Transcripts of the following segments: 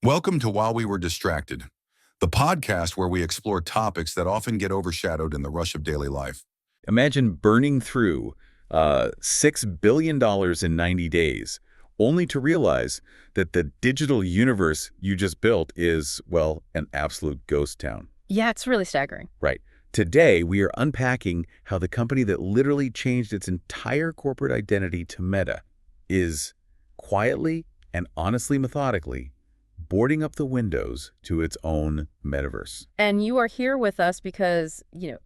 Welcome to While We Were Distracted, the podcast where we explore topics that often get overshadowed in the rush of daily life. Imagine burning through $6 billion in 90 days, only to realize that the digital universe you just built is, well, an absolute ghost town. Yeah, it's really staggering. Right. Today, we are unpacking how the company that literally changed its entire corporate identity to Meta is quietly and honestly methodically boarding up the windows to its own metaverse. And you are here with us because, you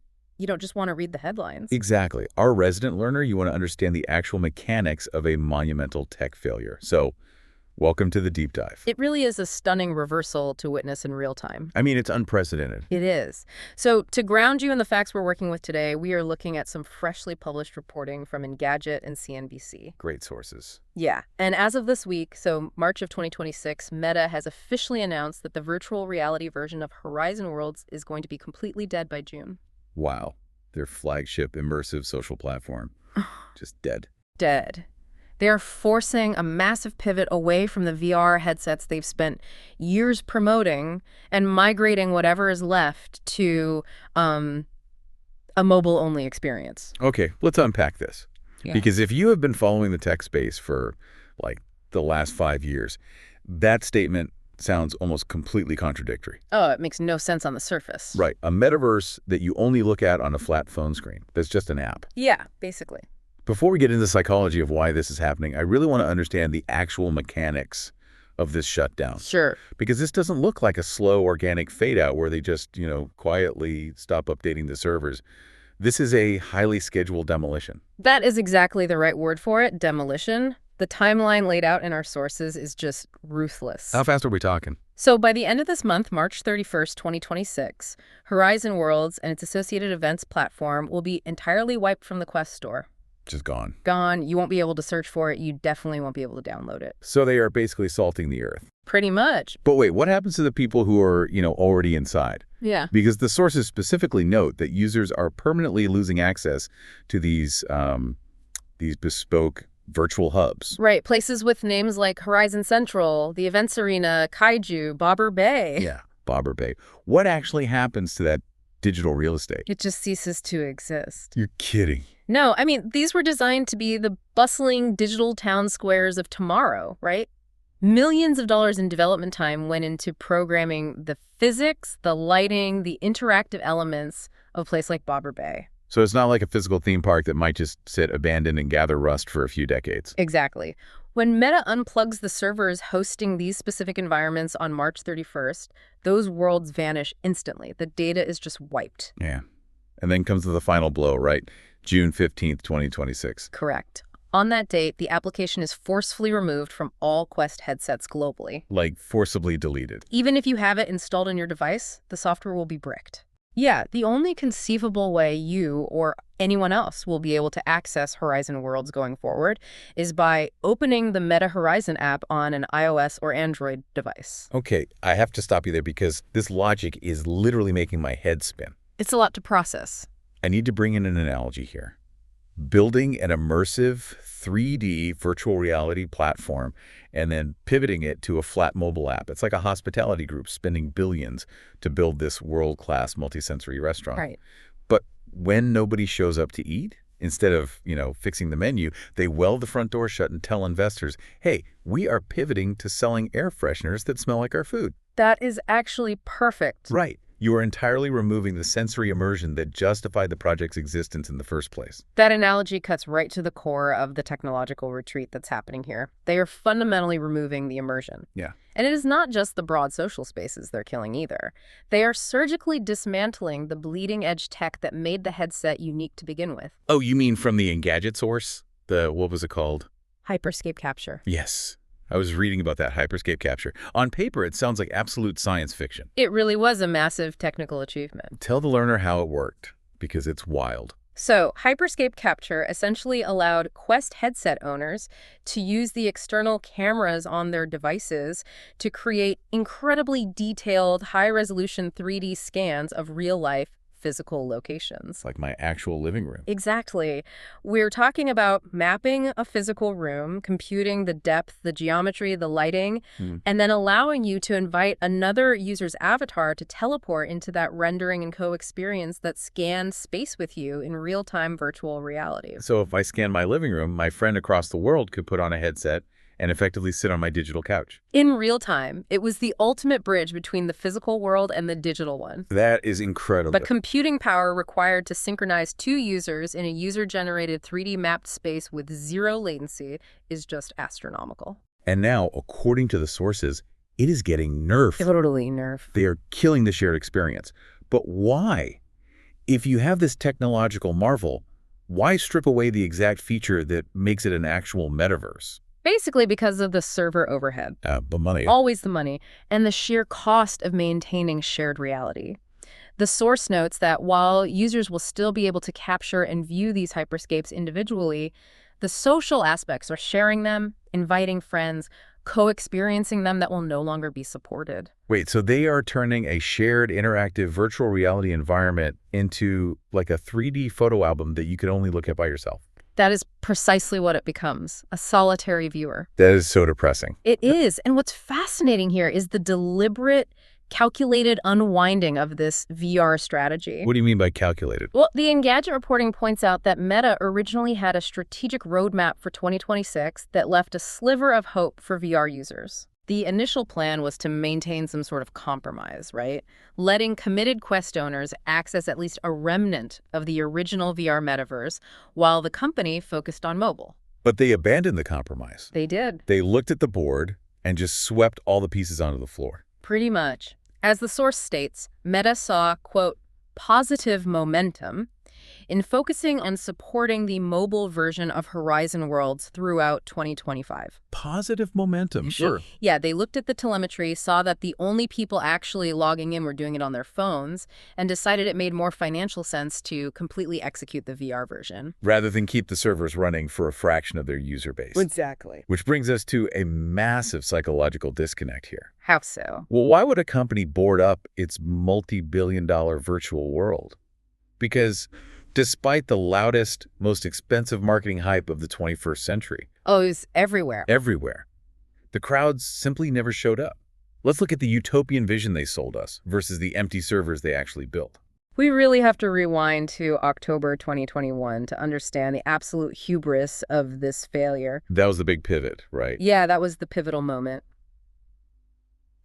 don't just want to read the headlines. Exactly. Our resident learner, you want to understand the actual mechanics of a monumental tech failure. So, welcome to the deep dive. It really is a stunning reversal to witness in real time. I mean, it's unprecedented. It is. So to ground you in the facts we're working with today, we are looking at some freshly published reporting from Engadget and CNBC. Great sources. Yeah. And as of this week, so March of 2026, Meta has officially announced that the virtual reality version of Horizon Worlds is going to be completely dead by June. Wow. Their flagship immersive social platform. Just dead. Dead. They are forcing a massive pivot away from the VR headsets they've spent years promoting and migrating whatever is left to a mobile-only experience. Okay, let's unpack this. Yeah. Because if you have been following the tech space for, like, the last 5 years, that statement sounds almost completely contradictory. Oh, it makes no sense on the surface. Right. A metaverse that you only look at on a flat phone screen. That's just an app. Yeah, basically. Before we get into the psychology of why this is happening, I really want to understand the actual mechanics of this shutdown. Sure. Because this doesn't look like a slow organic fade out where they just, quietly stop updating the servers. This is a highly scheduled demolition. That is exactly the right word for it, demolition. The timeline laid out in our sources is just ruthless. How fast are we talking? So by the end of this month, March 31st, 2026, Horizon Worlds and its associated events platform will be entirely wiped from the Quest store. Just gone. Gone. You won't be able to search for it. You definitely won't be able to download it. So they are basically salting the earth. Pretty much. But wait, what happens to the people who are, already inside? Yeah. Because the sources specifically note that users are permanently losing access to these bespoke virtual hubs. Right. Places with names like Horizon Central, the Events Arena, Kaiju, Bobber Bay. Yeah, Bobber Bay. What actually happens to that digital real estate? It just ceases to exist. You're kidding. No, I mean, these were designed to be the bustling digital town squares of tomorrow, right? Millions of dollars in development time went into programming the physics, the lighting, the interactive elements of a place like Bobber Bay. So it's not like a physical theme park that might just sit abandoned and gather rust for a few decades. Exactly. When Meta unplugs the servers hosting these specific environments on March 31st, those worlds vanish instantly. The data is just wiped. Yeah. And then comes the final blow, right? June 15th, 2026. Correct. On that date, the application is forcefully removed from all Quest headsets globally. Like forcibly deleted. Even if you have it installed on your device, the software will be bricked. Yeah, the only conceivable way you or anyone else will be able to access Horizon Worlds going forward is by opening the Meta Horizon app on an iOS or Android device. Okay, I have to stop you there because this logic is literally making my head spin. It's a lot to process. I need to bring in an analogy here. Building an immersive 3D virtual reality platform and then pivoting it to a flat mobile app. It's like a hospitality group spending billions to build this world-class multisensory restaurant. Right. But when nobody shows up to eat, instead of, fixing the menu, they weld the front door shut and tell investors, hey, we are pivoting to selling air fresheners that smell like our food. That is actually perfect. Right. You are entirely removing the sensory immersion that justified the project's existence in the first place. That analogy cuts right to the core of the technological retreat that's happening here. They are fundamentally removing the immersion. Yeah. And it is not just the broad social spaces they're killing either. They are surgically dismantling the bleeding-edge tech that made the headset unique to begin with. Oh, you mean from the Engadget source? What was it called? Hyperscape capture. Yes. I was reading about that hyperscape capture. On paper, it sounds like absolute science fiction. It really was a massive technical achievement. Tell the learner how it worked, because it's wild. So, hyperscape capture essentially allowed Quest headset owners to use the external cameras on their devices to create incredibly detailed, high-resolution 3D scans of real-life physical locations. Like my actual living room. Exactly. We're talking about mapping a physical room, computing the depth, the geometry, the lighting, and then allowing you to invite another user's avatar to teleport into that rendering and co-experience that scans space with you in real-time virtual reality. So if I scan my living room, my friend across the world could put on a headset and effectively sit on my digital couch. In real time, it was the ultimate bridge between the physical world and the digital one. That is incredible. But computing power required to synchronize two users in a user-generated 3D mapped space with zero latency is just astronomical. And now, according to the sources, it is getting nerfed. Totally nerfed. They are killing the shared experience. But why? If you have this technological marvel, why strip away the exact feature that makes it an actual metaverse? Basically because of the server overhead. The money. Always the money, and the sheer cost of maintaining shared reality. The source notes that while users will still be able to capture and view these hyperscapes individually, the social aspects are sharing them, inviting friends, co-experiencing them that will no longer be supported. Wait, so they are turning a shared interactive virtual reality environment into like a 3D photo album that you can only look at by yourself? That is precisely what it becomes, a solitary viewer. That is so depressing. It is. And what's fascinating here is the deliberate, calculated unwinding of this VR strategy. What do you mean by calculated? Well, the Engadget reporting points out that Meta originally had a strategic roadmap for 2026 that left a sliver of hope for VR users. The initial plan was to maintain some sort of compromise, right? Letting committed Quest owners access at least a remnant of the original VR metaverse while the company focused on mobile. But they abandoned the compromise. They did. They looked at the board and just swept all the pieces onto the floor. Pretty much. As the source states, Meta saw, quote, positive momentum in focusing on supporting the mobile version of Horizon Worlds throughout 2025. Positive momentum, sure. Yeah, they looked at the telemetry, saw that the only people actually logging in were doing it on their phones, and decided it made more financial sense to completely execute the VR version. Rather than keep the servers running for a fraction of their user base. Exactly. Which brings us to a massive psychological disconnect here. How so? Well, why would a company board up its multi-billion-dollar virtual world? Because despite the loudest, most expensive marketing hype of the 21st century. Oh, it was everywhere. Everywhere. The crowds simply never showed up. Let's look at the utopian vision they sold us versus the empty servers they actually built. We really have to rewind to October 2021 to understand the absolute hubris of this failure. That was the big pivot, right? Yeah, that was the pivotal moment.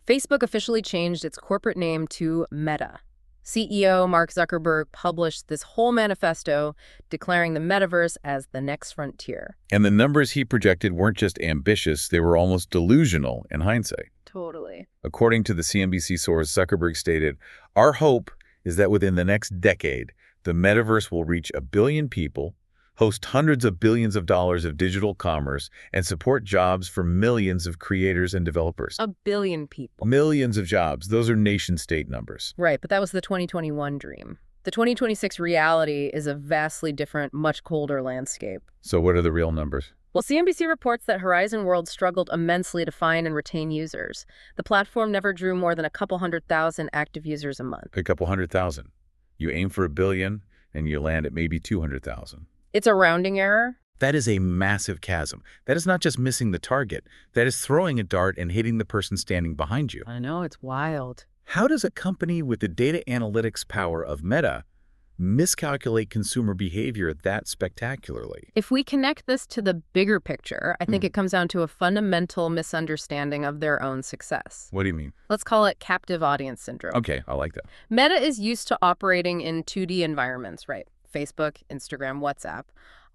Facebook officially changed its corporate name to Meta. CEO Mark Zuckerberg published this whole manifesto declaring the metaverse as the next frontier. And the numbers he projected weren't just ambitious, they were almost delusional in hindsight. Totally. According to the CNBC source, Zuckerberg stated, "Our hope is that within the next decade, the metaverse will reach 1 billion people, host hundreds of billions of dollars of digital commerce, and support jobs for millions of creators and developers." 1 billion people. Millions of jobs. Those are nation-state numbers. Right, but that was the 2021 dream. The 2026 reality is a vastly different, much colder landscape. So what are the real numbers? Well, CNBC reports that Horizon Worlds struggled immensely to find and retain users. The platform never drew more than a couple 100,000 active users a month. A couple 100,000. You aim for 1 billion, and you land at maybe 200,000. It's a rounding error. That is a massive chasm. That is not just missing the target. That is throwing a dart and hitting the person standing behind you. I know, it's wild. How does a company with the data analytics power of Meta miscalculate consumer behavior that spectacularly? If we connect this to the bigger picture, I think it comes down to a fundamental misunderstanding of their own success. What do you mean? Let's call it captive audience syndrome. Okay, I like that. Meta is used to operating in 2D environments, right? Facebook, Instagram, WhatsApp.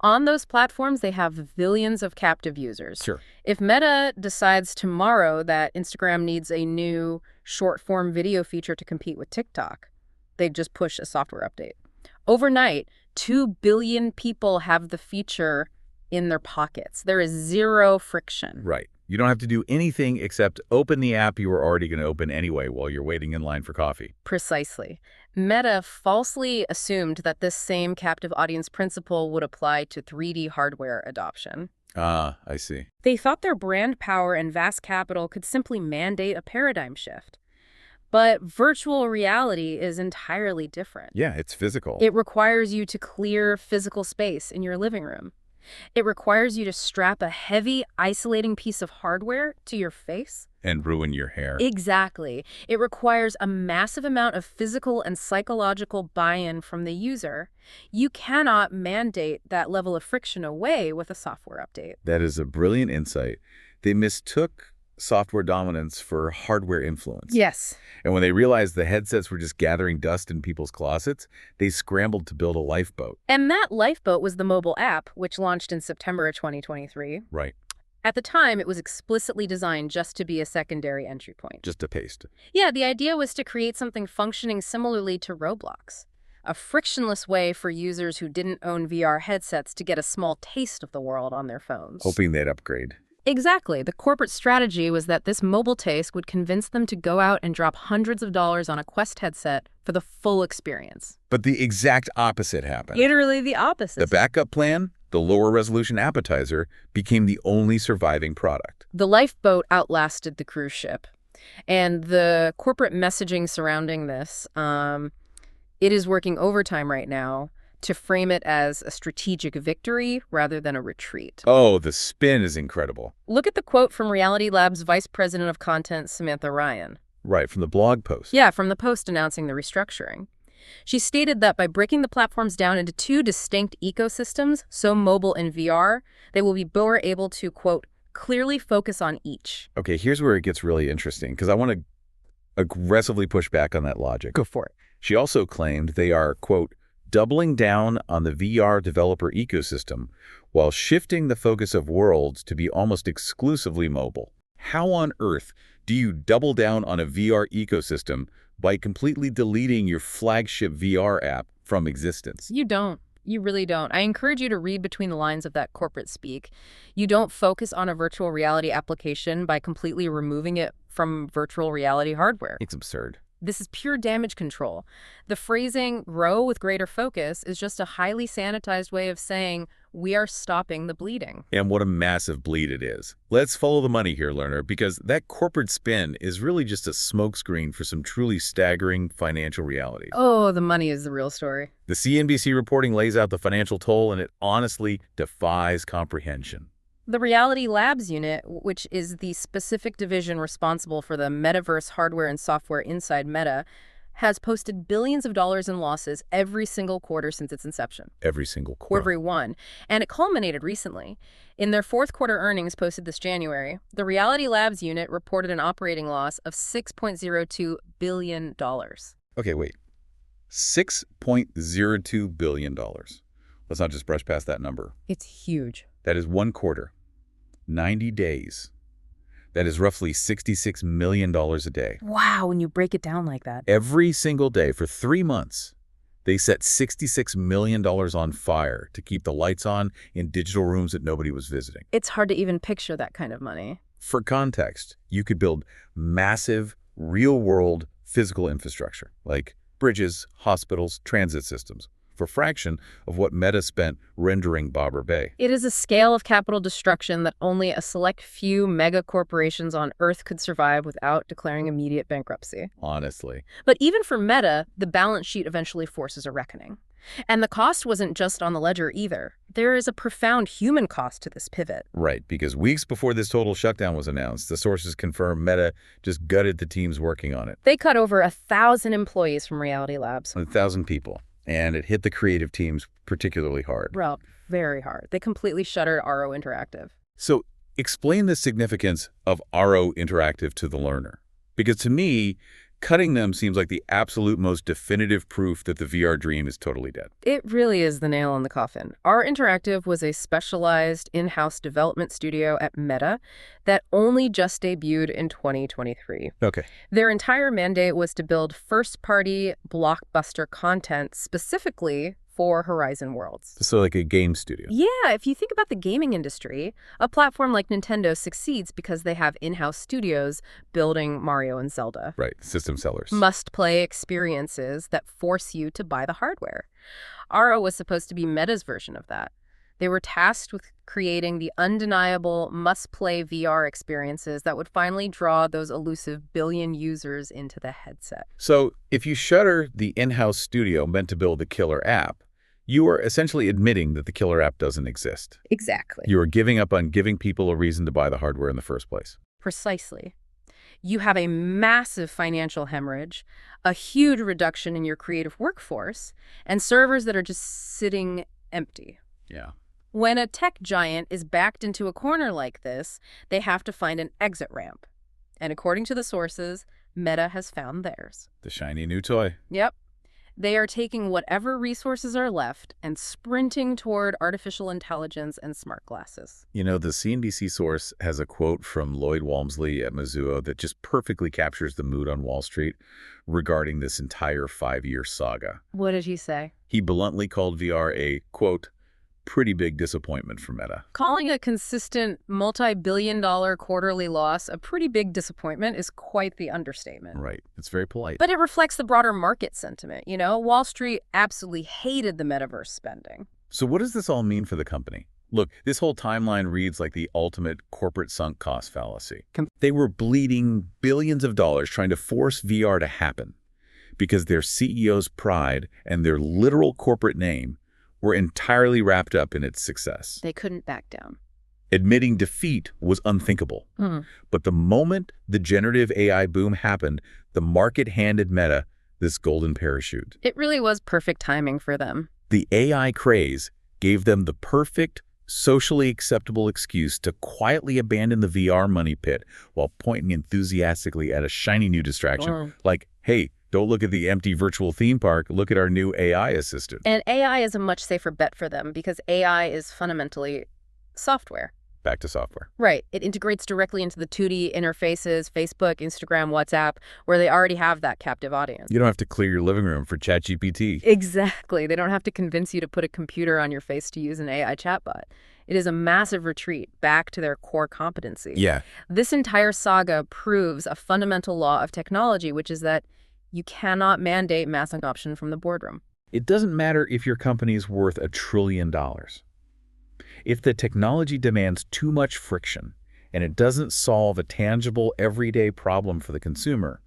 On those platforms, they have billions of captive users. Sure. If Meta decides tomorrow that Instagram needs a new short-form video feature to compete with TikTok, they'd just push a software update. Overnight, 2 billion people have the feature in their pockets. There is zero friction. Right. You don't have to do anything except open the app you were already going to open anyway while you're waiting in line for coffee. Precisely. Meta falsely assumed that this same captive audience principle would apply to 3D hardware adoption. Ah, I see. They thought their brand power and vast capital could simply mandate a paradigm shift. But virtual reality is entirely different. Yeah, it's physical. It requires you to clear physical space in your living room. It requires you to strap a heavy, isolating piece of hardware to your face. And ruin your hair. Exactly. It requires a massive amount of physical and psychological buy-in from the user. You cannot mandate that level of friction away with a software update. That is a brilliant insight. They mistook software dominance for hardware influence. Yes. And when they realized the headsets were just gathering dust in people's closets, they scrambled to build a lifeboat. And that lifeboat was the mobile app, which launched in September of 2023. Right. At the time, it was explicitly designed just to be a secondary entry point. Just a paste. Yeah, the idea was to create something functioning similarly to Roblox. A frictionless way for users who didn't own VR headsets to get a small taste of the world on their phones. Hoping they'd upgrade. Exactly. The corporate strategy was that this mobile taste would convince them to go out and drop hundreds of dollars on a Quest headset for the full experience. But the exact opposite happened. Literally the opposite. The backup plan, the lower resolution appetizer, became the only surviving product. The lifeboat outlasted the cruise ship. And the corporate messaging surrounding this, it is working overtime right now to frame it as a strategic victory rather than a retreat. Oh, the spin is incredible. Look at the quote from Reality Labs Vice President of Content, Samantha Ryan. Right, from the blog post. Yeah, from the post announcing the restructuring. She stated that by breaking the platforms down into two distinct ecosystems, so mobile and VR, they will be more able to, quote, clearly focus on each. Okay, here's where it gets really interesting, because I want to aggressively push back on that logic. Go for it. She also claimed they are, quote, doubling down on the VR developer ecosystem while shifting the focus of Worlds to be almost exclusively mobile. How on earth do you double down on a VR ecosystem by completely deleting your flagship VR app from existence? You don't. You really don't. I encourage you to read between the lines of that corporate speak. You don't focus on a virtual reality application by completely removing it from virtual reality hardware. It's absurd. This is pure damage control. The phrasing, grow with greater focus, is just a highly sanitized way of saying, we are stopping the bleeding. And what a massive bleed it is. Let's follow the money here, learner, because that corporate spin is really just a smokescreen for some truly staggering financial realities. Oh, the money is the real story. The CNBC reporting lays out the financial toll, and it honestly defies comprehension. The Reality Labs unit, which is the specific division responsible for the Metaverse hardware and software inside Meta, has posted billions of dollars in losses every single quarter since its inception. Every single quarter. Every one. And it culminated recently. In their fourth quarter earnings posted this January, the Reality Labs unit reported an operating loss of $6.02 billion. Okay, wait. $6.02 billion. Let's not just brush past that number. It's huge. That is one quarter. 90 days. That is roughly $66 million a day. Wow, when you break it down like that. Every single day for 3 months, they set $66 million on fire to keep the lights on in digital rooms that nobody was visiting. It's hard to even picture that kind of money. For context, you could build massive, real-world physical infrastructure, like bridges, hospitals, transit systems, for a fraction of what Meta spent rendering Bobber Bay. It is a scale of capital destruction that only a select few mega corporations on Earth could survive without declaring immediate bankruptcy. Honestly. But even for Meta, the balance sheet eventually forces a reckoning. And the cost wasn't just on the ledger either. There is a profound human cost to this pivot. Right, because weeks before this total shutdown was announced, the sources confirmed Meta just gutted the teams working on it. They cut over 1,000 employees from Reality Labs. 1,000 people. And it hit the creative teams particularly hard. Well, very hard. They completely shuttered RO Interactive. So explain the significance of RO Interactive to the learner. Because to me, cutting them seems like the absolute most definitive proof that the VR dream is totally dead. It really is the nail in the coffin. RO Interactive was a specialized in-house development studio at Meta that only just debuted in 2023. Okay. Their entire mandate was to build first-party blockbuster content specifically for Horizon Worlds. So like a game studio. Yeah, if you think about the gaming industry, a platform like Nintendo succeeds because they have in-house studios building Mario and Zelda. Right, system sellers. Must-play experiences that force you to buy the hardware. RO was supposed to be Meta's version of that. They were tasked with creating the undeniable must-play VR experiences that would finally draw those elusive billion users into the headset. So if you shutter the in-house studio meant to build the killer app, you are essentially admitting that the killer app doesn't exist. Exactly. You are giving up on giving people a reason to buy the hardware in the first place. Precisely. You have a massive financial hemorrhage, a huge reduction in your creative workforce, and servers that are just sitting empty. Yeah. When a tech giant is backed into a corner like this, they have to find an exit ramp. And according to the sources, Meta has found theirs. The shiny new toy. Yep. They are taking whatever resources are left and sprinting toward artificial intelligence and smart glasses. You know, the CNBC source has a quote from Lloyd Walmsley at Mizuho that just perfectly captures the mood on Wall Street regarding this entire 5-year saga. What did he say? He bluntly called VR a, quote, pretty big disappointment for Meta. Calling a consistent multi-billion-dollar quarterly loss a pretty big disappointment is quite the understatement. Right. It's very polite. But it reflects the broader market sentiment. You know, Wall Street absolutely hated the metaverse spending. So what does this all mean for the company? Look, this whole timeline reads like the ultimate corporate sunk cost fallacy. They were bleeding billions of dollars trying to force VR to happen because their CEO's pride and their literal corporate name were entirely wrapped up in its success. They couldn't back down. Admitting defeat was unthinkable. But the moment the generative AI boom happened, the market handed Meta this golden parachute. It really was perfect timing for them. The AI craze gave them the perfect, socially acceptable excuse to quietly abandon the VR money pit while pointing enthusiastically at a shiny new distraction. Like, hey, don't look at the empty virtual theme park, look at our new AI assistant. And AI is a much safer bet for them because AI is fundamentally software. Back to software. Right. It integrates directly into the 2D interfaces, Facebook, Instagram, WhatsApp, where they already have that captive audience. You don't have to clear your living room for ChatGPT. Exactly. They don't have to convince you to put a computer on your face to use an AI chatbot. It is a massive retreat back to their core competency. Yeah. This entire saga proves a fundamental law of technology, which is that you cannot mandate mass adoption from the boardroom. It doesn't matter if your company's worth $1 trillion. If the technology demands too much friction and it doesn't solve a tangible, everyday problem for the consumer,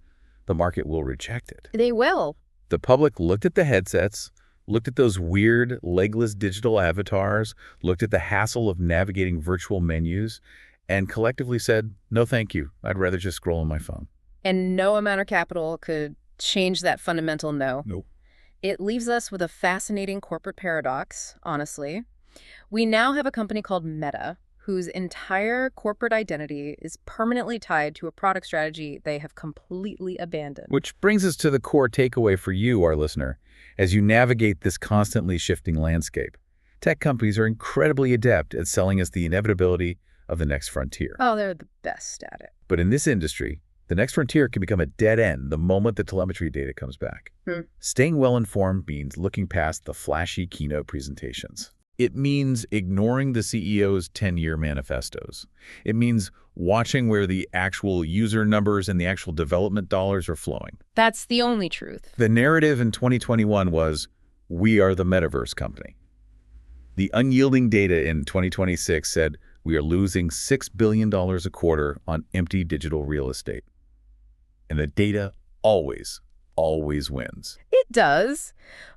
the market will reject it. They will. The public looked at the headsets, looked at those weird, legless digital avatars, looked at the hassle of navigating virtual menus, and collectively said, no thank you, I'd rather just scroll on my phone. And no amount of capital could change that fundamental no. Nope. It leaves us with a fascinating corporate paradox, honestly. We now have a company called Meta, whose entire corporate identity is permanently tied to a product strategy they have completely abandoned. Which brings us to the core takeaway for you, our listener, as you navigate this constantly shifting landscape. Tech companies are incredibly adept at selling us the inevitability of the next frontier. Oh, they're the best at it. But in this industry, the next frontier can become a dead end the moment the telemetry data comes back. Staying well-informed means looking past the flashy keynote presentations. It means ignoring the CEO's 10-year manifestos. It means watching where the actual user numbers and the actual development dollars are flowing. That's the only truth. The narrative in 2021 was, we are the Metaverse company. The unyielding data in 2026 said, we are losing $6 billion a quarter on empty digital real estate. And the data always wins. It does.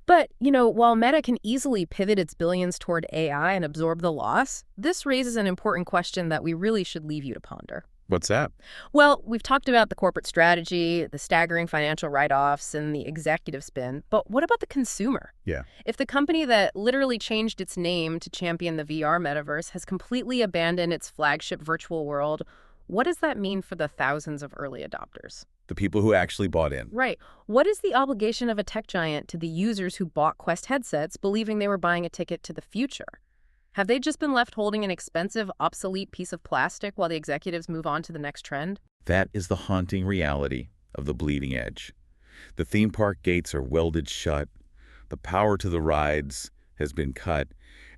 But, you know, while Meta can easily pivot its billions toward AI and absorb the loss, this raises an important question that we really should leave you to ponder. What's that? Well, we've talked about the corporate strategy, the staggering financial write-offs, and the executive spin, but what about the consumer? Yeah. If the company that literally changed its name to champion the VR metaverse has completely abandoned its flagship virtual world, what does that mean for the thousands of early adopters? The people who actually bought in. Right. What is the obligation of a tech giant to the users who bought Quest headsets believing they were buying a ticket to the future? Have they just been left holding an expensive, obsolete piece of plastic while the executives move on to the next trend? That is the haunting reality of the bleeding edge. The theme park gates are welded shut, the power to the rides has been cut,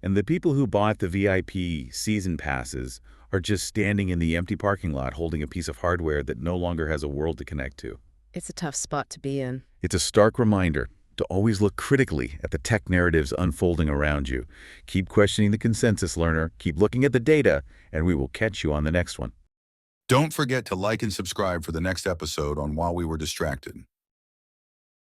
and the people who bought the VIP season passes are just standing in the empty parking lot holding a piece of hardware that no longer has a world to connect to. It's a tough spot to be in. It's a stark reminder to always look critically at the tech narratives unfolding around you. Keep questioning the consensus, learner. Keep looking at the data, and we will catch you on the next one. Don't forget to like and subscribe for the next episode on While We Were Distracted.